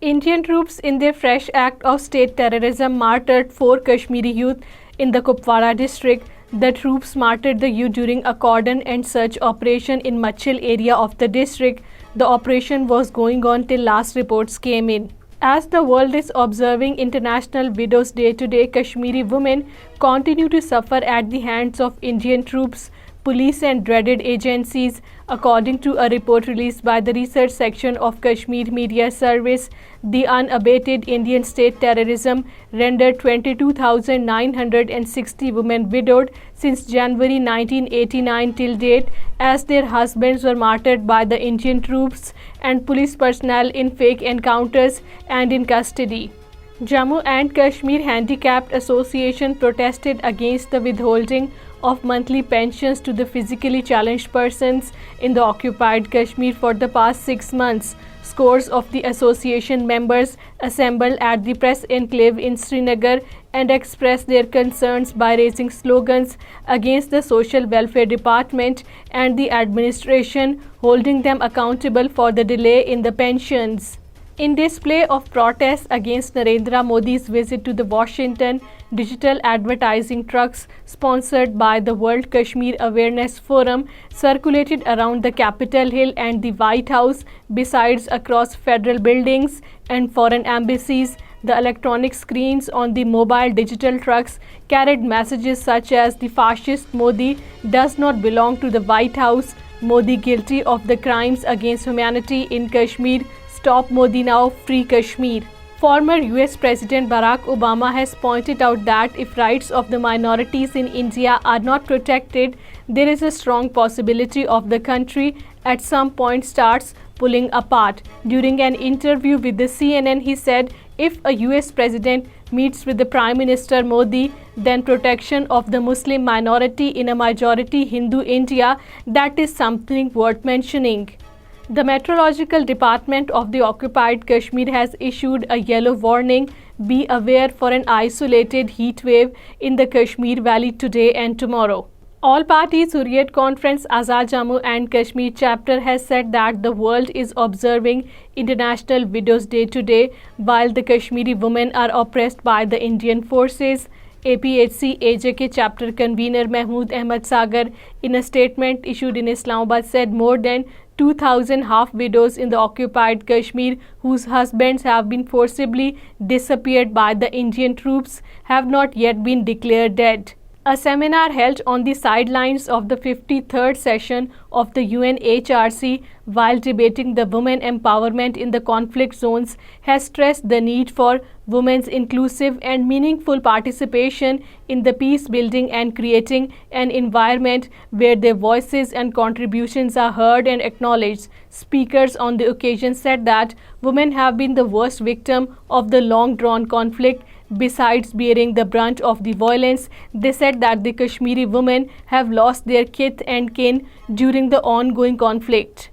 Indian troops in their fresh act of state terrorism martyred 4 Kashmiri youth in the Kupwara district. The troops martyred the youth during a cordon and search operation in Machil area of the district. The operation was going on till last reports came in. As the world is observing International Widows Day today, Kashmiri women continue to suffer at the hands of Indian troops, police and dreaded agencies, according to a report released by the research section of Kashmir Media Service. The unabated Indian state terrorism rendered 22,960 women widowed since January 1989 till date, as their husbands were martyred by the Indian troops and police personnel in fake encounters and in custody. Jammu and Kashmir Handicapped Association protested against the withholding of monthly pensions to the physically challenged persons in the occupied Kashmir for the past 6 months. Scores of the association members assembled at the press enclave in Srinagar and expressed their concerns by raising slogans against the Social Welfare Department and the administration, holding them accountable for the delay in the pensions. In display of protest against Narendra Modi's visit to the Washington, digital advertising trucks sponsored by the World Kashmir Awareness Forum circulated around the Capitol Hill and the White House, besides across federal buildings and foreign embassies. The electronic screens on the mobile digital trucks carried messages such as "The fascist Modi does not belong to the White House," "Modi guilty of the crimes against humanity in Kashmir," "Stop Modi now, Free Kashmir." Former US President Barack Obama has pointed out that if rights of the minorities in India are not protected, there is a strong possibility of the country at some point starts pulling apart. During an interview with the CNN, he said, "If a US president meets with the Prime Minister Modi, then protection of the Muslim minority in a majority Hindu India, that is something worth mentioning." The Meteorological Department of the occupied Kashmir has issued a yellow warning. Be aware for an isolated heat wave in the Kashmir Valley today and tomorrow. All Parties Hurriyat Conference Azad Jammu and Kashmir chapter has said that the world is observing International Widows Day today, while the Kashmiri women are oppressed by the Indian forces. APHC AJK chapter convener Mahmood Ahmad Sagar, in a statement issued in Islamabad, said more than 2,000 half-widows in the occupied Kashmir whose husbands have been forcibly disappeared by the Indian troops have not yet been declared dead. A seminar held on the sidelines of the 53rd session of the UNHRC while debating the women empowerment in the conflict zones has stressed the need for women's inclusive and meaningful participation in the peace building and creating an environment where their voices and contributions are heard and acknowledged. Speakers on the occasion said that women have been the worst victim of the long-drawn conflict. Besides bearing the brunt of the violence, they said that the Kashmiri women have lost their kith and kin during the ongoing conflict.